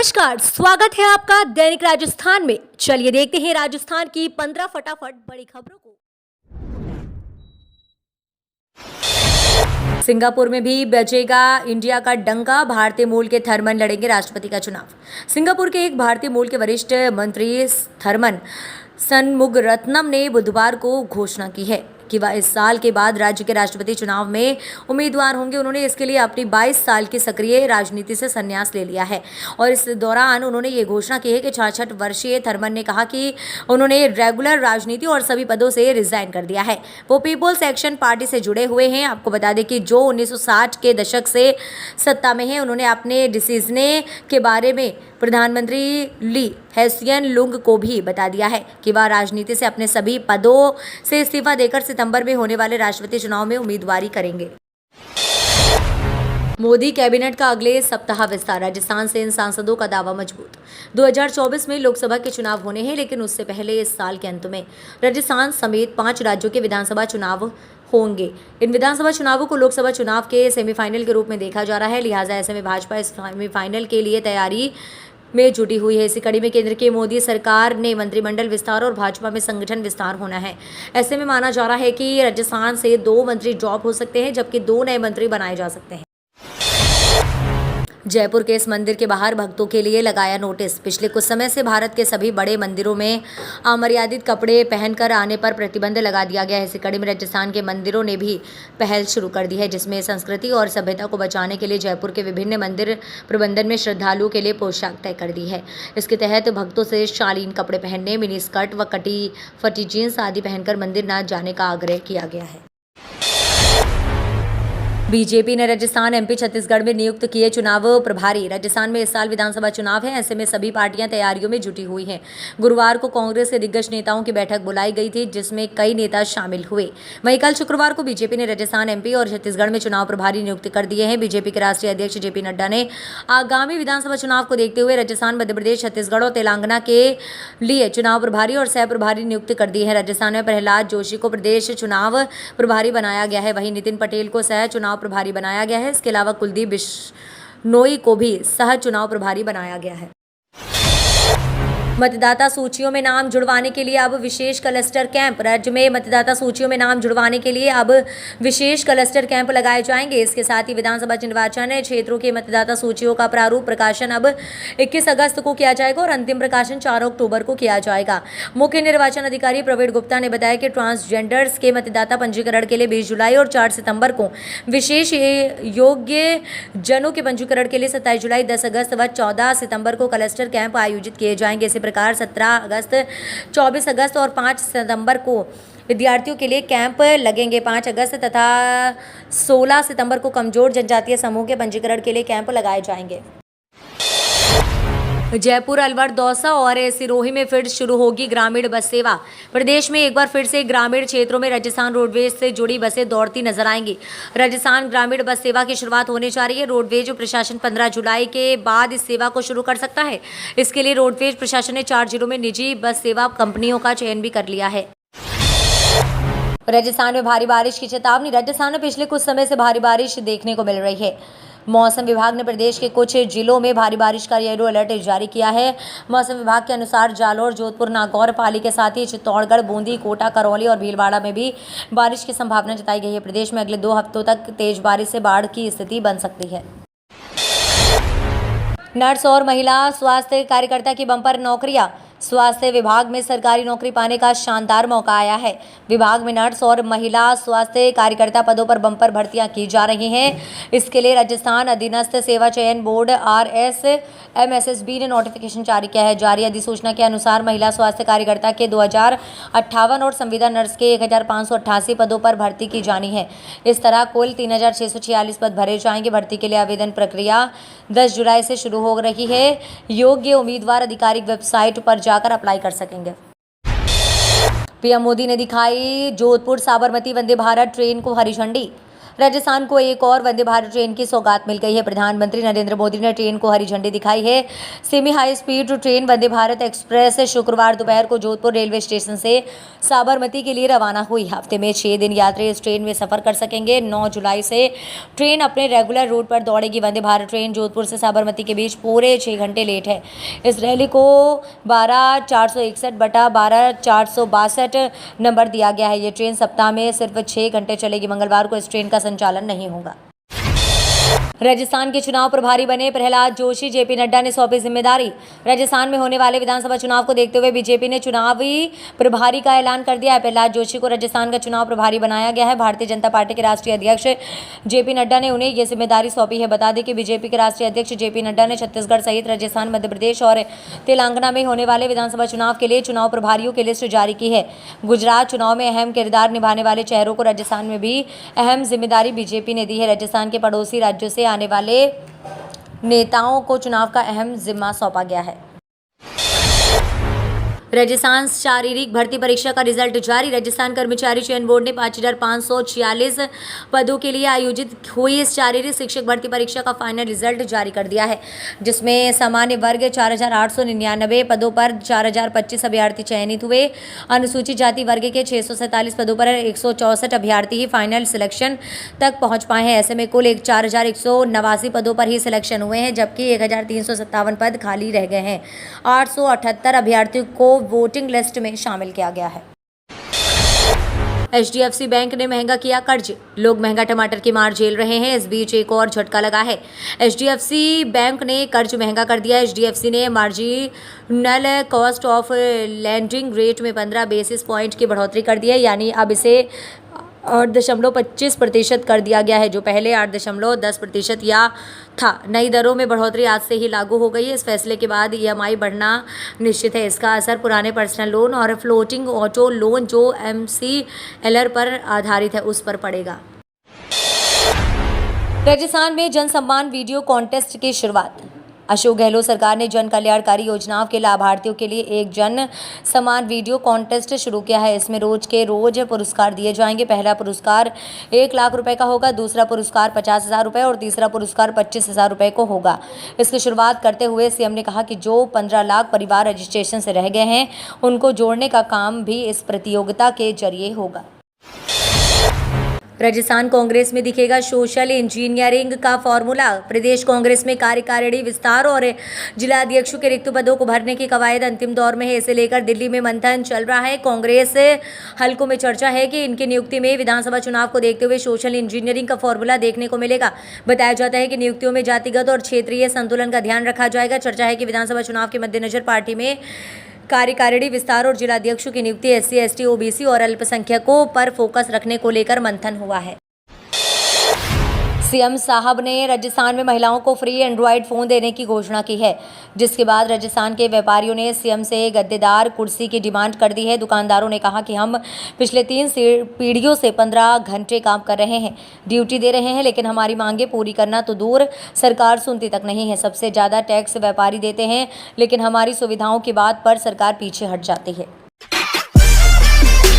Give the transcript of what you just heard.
नमस्कार, स्वागत है आपका दैनिक राजस्थान में। चलिए देखते हैं राजस्थान की 15 फटाफट बड़ी खबरों को। सिंगापुर में भी बजेगा इंडिया का डंका, भारतीय मूल के थर्मन लड़ेंगे राष्ट्रपति का चुनाव। सिंगापुर के एक भारतीय मूल के वरिष्ठ मंत्री थर्मन सनमुगरत्नम ने बुधवार को घोषणा की है कि वह इस साल के बाद राज्य के राष्ट्रपति चुनाव में उम्मीदवार होंगे। उन्होंने इसके लिए अपनी 22 साल की सक्रिय राजनीति से संन्यास ले लिया है और इस दौरान उन्होंने ये घोषणा की है कि 66 वर्षीय थर्मन ने कहा कि उन्होंने रेगुलर राजनीति और सभी पदों से रिजाइन कर दिया है। वो पीपुल्स एक्शन पार्टी से जुड़े हुए हैं। आपको बता दें कि जो 1960 के दशक से सत्ता में है, उन्होंने अपने डिसीजन के बारे में प्रधानमंत्री ली हेसियन लुंग को भी बता दिया है कि वह राजनीति से अपने सभी पदों से इस्तीफा देकर सितंबर में होने वाले राष्ट्रपति चुनाव में उम्मीदवारी करेंगे। मोदी कैबिनेट का अगले सप्ताह विस्तार, राजस्थान से इन सांसदों का दावा मजबूत। 2024 में लोकसभा के चुनाव होने हैं, लेकिन उससे पहले इस साल के अंत में राजस्थान समेत 5 राज्यों के विधानसभा चुनाव होंगे। इन विधानसभा चुनावों को लोकसभा चुनाव के सेमीफाइनल के रूप में देखा जा रहा है, लिहाजा ऐसे में भाजपा इस सेमीफाइनल के लिए तैयारी में जुटी हुई है। इसी कड़ी में केंद्र की मोदी सरकार ने मंत्रिमंडल विस्तार और भाजपा में संगठन विस्तार होना है। ऐसे में माना जा रहा है कि राजस्थान से 2 मंत्री ड्रॉप हो सकते हैं, जबकि 2 नए मंत्री बनाए जा सकते हैं। जयपुर के इस मंदिर के बाहर भक्तों के लिए लगाया नोटिस। पिछले कुछ समय से भारत के सभी बड़े मंदिरों में अमर्यादित कपड़े पहनकर आने पर प्रतिबंध लगा दिया गया है। इसी कड़ी में राजस्थान के मंदिरों ने भी पहल शुरू कर दी है, जिसमें संस्कृति और सभ्यता को बचाने के लिए जयपुर के विभिन्न मंदिर प्रबंधन में श्रद्धालुओं के लिए पोशाक तय कर दी है। इसके तहत भक्तों से शालीन कपड़े पहनने, मिनी स्कर्ट व कटी फटी जीन्स आदि पहनकर मंदिर न जाने का आग्रह किया गया है। बीजेपी ने राजस्थान, एमपी, छत्तीसगढ़ में नियुक्त किए चुनाव प्रभारी। राजस्थान में इस साल विधानसभा चुनाव है, ऐसे में सभी पार्टियां तैयारियों में जुटी हुई हैं। गुरुवार को कांग्रेस के दिग्गज नेताओं की बैठक बुलाई गई थी, जिसमें कई नेता शामिल हुए। वहीं कल शुक्रवार को बीजेपी ने राजस्थान, एमपी और छत्तीसगढ़ में चुनाव प्रभारी नियुक्त कर दिए हैं। बीजेपी के राष्ट्रीय अध्यक्ष जेपी नड्डा ने आगामी विधानसभा चुनाव को देखते हुए राजस्थान, मध्य प्रदेश, छत्तीसगढ़ और तेलंगाना के लिए चुनाव प्रभारी और सह प्रभारी नियुक्त कर दिए हैं। राजस्थान में प्रहलाद जोशी को प्रदेश चुनाव प्रभारी बनाया गया है, वहीं नितिन पटेल को सह चुनाव प्रभारी बनाया गया है। इसके अलावा कुलदीप बिश्नोई को भी सह चुनाव प्रभारी बनाया गया है। मतदाता सूचियों में नाम जुड़वाने के लिए अब विशेष क्लस्टर कैंप। राज्य में मतदाता सूचियों में नाम जुड़वाने के लिए अब विशेष क्लस्टर कैंप लगाए जाएंगे। इसके साथ ही विधानसभा निर्वाचन क्षेत्रों के मतदाता सूचियों का प्रारूप प्रकाशन अब 21 अगस्त को किया जाएगा और अंतिम प्रकाशन 4 अक्टूबर को किया जाएगा। मुख्य निर्वाचन अधिकारी प्रवीण गुप्ता ने बताया कि ट्रांसजेंडर्स के मतदाता पंजीकरण के लिए 20 जुलाई और 4 सितंबर को, विशेष योग्य जनों के पंजीकरण के लिए 27 जुलाई, 10 अगस्त व 14 सितंबर को क्लस्टर कैंप आयोजित किए जाएंगे। इसी प्रकार 17 अगस्त, 24 अगस्त और 5 सितंबर को विद्यार्थियों के लिए कैंप लगेंगे। 5 अगस्त तथा 16 सितंबर को कमजोर जनजातीय समूह के पंजीकरण के लिए कैंप लगाए जाएंगे। जयपुर, अलवर, दौसा और सिरोही में फिर शुरू होगी ग्रामीण बस सेवा। प्रदेश में एक बार फिर से ग्रामीण क्षेत्रों में राजस्थान रोडवेज से जुड़ी बसें दौड़ती नजर आएंगी। राजस्थान ग्रामीण बस सेवा की शुरुआत होने जा रही है। रोडवेज प्रशासन 15 जुलाई के बाद इस सेवा को शुरू कर सकता है। इसके लिए रोडवेज प्रशासन ने 4 जिलों में निजी बस सेवा कंपनियों का चयन भी कर लिया है। राजस्थान में भारी बारिश की चेतावनी। राजस्थान में पिछले कुछ समय से भारी बारिश देखने को मिल रही है। मौसम विभाग ने प्रदेश के कुछ जिलों में भारी बारिश का येलो अलर्ट जारी किया है। मौसम विभाग के अनुसार जालौर, जोधपुर, नागौर, पाली के साथ ही चित्तौड़गढ़, बूंदी, कोटा, करौली और भीलवाड़ा में भी बारिश की संभावना जताई गई है। प्रदेश में अगले 2 हफ्तों तक तेज बारिश से बाढ़ की स्थिति बन सकती है। नर्स और महिला स्वास्थ्य कार्यकर्ता की बम्पर नौकरियां। स्वास्थ्य विभाग में सरकारी नौकरी पाने का शानदार मौका आया है। विभाग में नर्स और महिला स्वास्थ्य कार्यकर्ता पदों पर बम्पर भर्तियां की जा रही हैं। इसके लिए राजस्थान अधीनस्थ सेवा चयन बोर्ड RSMSSB ने नोटिफिकेशन जारी किया है। जारी अधिसूचना के अनुसार महिला स्वास्थ्य कार्यकर्ता के 2058 और संविदा नर्स के 1588 पदों पर भर्ती की जानी है। इस तरह कुल 3646 पद भरे जाएंगे। भर्ती के लिए आवेदन प्रक्रिया 10 जुलाई से शुरू हो रही है। योग्य उम्मीदवार आधिकारिक वेबसाइट पर जाकर अप्लाई कर सकेंगे। पीएम मोदी ने दिखाई जोधपुर साबरमती वंदे भारत ट्रेन को हरी झंडी। राजस्थान को एक और वंदे भारत ट्रेन की सौगात मिल गई है। प्रधानमंत्री नरेंद्र मोदी ने ट्रेन को हरी झंडी दिखाई है। Semi high speed train Vande Bharat express शुक्रवार दोपहर को जोधपुर रेलवे स्टेशन से साबरमती के लिए रवाना हुई। हफ्ते में 6 दिन यात्री इस ट्रेन में सफर कर सकेंगे। 9 जुलाई से ट्रेन अपने रेगुलर रूट पर दौड़ेगी। वंदे भारत ट्रेन जोधपुर से साबरमती के बीच पूरे 6 घंटे लेट है। इस रैली को 12/461/12/462 नंबर दिया गया है। ये ट्रेन सप्ताह में सिर्फ 6 घंटे चलेगी। मंगलवार को इस ट्रेन का संचालन नहीं होगा। राजस्थान के चुनाव प्रभारी बने प्रहलाद जोशी। जेपी नड्डा ने सौंपी जिम्मेदारी। राजस्थान में होने वाले विधानसभा चुनाव को देखते हुए बीजेपी ने चुनावी प्रभारी का ऐलान कर दिया है। प्रहलाद जोशी को राजस्थान का चुनाव प्रभारी बनाया गया है। भारतीय जनता पार्टी के राष्ट्रीय अध्यक्ष जेपी नड्डा ने उन्हें यह जिम्मेदारी सौंपी है। बता दें कि बीजेपी के राष्ट्रीय अध्यक्ष जेपी नड्डा ने छत्तीसगढ़ सहित राजस्थान, मध्य प्रदेश और तेलंगाना में होने वाले विधानसभा चुनाव के लिए चुनाव प्रभारियों की लिस्ट जारी की है। गुजरात चुनाव में अहम किरदार निभाने वाले चेहरों को राजस्थान में भी अहम जिम्मेदारी बीजेपी ने दी है। राजस्थान के पड़ोसी राज्यों से आने वाले नेताओं को चुनाव का अहम जिम्मा सौंपा गया है। राजस्थान शारीरिक भर्ती परीक्षा का रिजल्ट जारी। राजस्थान कर्मचारी चयन बोर्ड ने 5,546 पदों के लिए आयोजित हुई इस शारीरिक शिक्षक भर्ती परीक्षा का फाइनल रिजल्ट जारी कर दिया है, जिसमें सामान्य वर्ग 4,899 पदों पर 4,025 अभ्यर्थी चयनित हुए। अनुसूचित जाति वर्ग के 647 पदों पर 164 अभ्यर्थी ही फाइनल सिलेक्शन तक पहुंच पाए हैं। ऐसे में कुल 4,189 पदों पर ही सिलेक्शन हुए हैं, जबकि 1,357 पद खाली रह गए हैं। 878 अभ्यर्थियों को वोटिंग लिस्ट में शामिल किया गया है। HDFC बैंक ने महंगा किया कर्ज। लोग महंगा टमाटर की मार झेल रहे हैं। इस बीच एक और झटका लगा है। HDFC बैंक ने कर्ज महंगा कर दिया। HDFC ने marginal cost of landing rate में 15 बेसिस पॉइंट की बढ़ोतरी कर दी है, यानी अब इसे 8.25% कर दिया गया है, जो पहले 8.10% या था। नई दरों में बढ़ोतरी आज से ही लागू हो गई है। इस फैसले के बाद EMI बढ़ना निश्चित है। इसका असर पुराने पर्सनल लोन और फ्लोटिंग ऑटो लोन जो MCLR पर आधारित है उस पर पड़ेगा। राजस्थान में जन सम्मान वीडियो कॉन्टेस्ट की शुरुआत। अशोक गहलोत सरकार ने जन कल्याणकारी योजनाओं के लाभार्थियों के लिए एक जन सम्मान वीडियो कॉन्टेस्ट शुरू किया है। इसमें रोज के रोज पुरस्कार दिए जाएंगे। पहला पुरस्कार 1 लाख रुपए का होगा, दूसरा पुरस्कार 50,000 रुपये और तीसरा पुरस्कार 25,000 रुपये को होगा। इसकी शुरुआत करते हुए CM ने कहा कि जो 15 लाख परिवार रजिस्ट्रेशन से रह गए हैं, उनको जोड़ने का काम भी इस प्रतियोगिता के जरिए होगा। राजस्थान कांग्रेस में दिखेगा सोशल इंजीनियरिंग का फॉर्मूला। प्रदेश कांग्रेस में कार्यकारिणी विस्तार और जिला अध्यक्षों के रिक्त पदों को भरने की कवायद अंतिम दौर में है। इसे लेकर दिल्ली में मंथन चल रहा है। कांग्रेस हलकों में चर्चा है कि इनकी नियुक्ति में विधानसभा चुनाव को देखते हुए सोशल इंजीनियरिंग का फॉर्मूला देखने को मिलेगा। बताया जाता है कि नियुक्तियों में जातिगत और क्षेत्रीय संतुलन का ध्यान रखा जाएगा। चर्चा है कि विधानसभा चुनाव के मद्देनजर पार्टी में कार्यकारिणी विस्तार और जिलाध्यक्षों की नियुक्ति SC, ST, OBC और अल्पसंख्यकों पर फोकस रखने को लेकर मंथन हुआ है। CM साहब ने राजस्थान में महिलाओं को फ्री एंड्रॉयड फ़ोन देने की घोषणा की है, जिसके बाद राजस्थान के व्यापारियों ने CM से गद्देदार कुर्सी की डिमांड कर दी है। दुकानदारों ने कहा कि हम पिछले 3 पीढ़ियों से 15 घंटे काम कर रहे हैं, ड्यूटी दे रहे हैं, लेकिन हमारी मांगें पूरी करना तो दूर, सरकार सुनती तक नहीं है। सबसे ज़्यादा टैक्स व्यापारी देते हैं, लेकिन हमारी सुविधाओं की बात पर सरकार पीछे हट जाती है।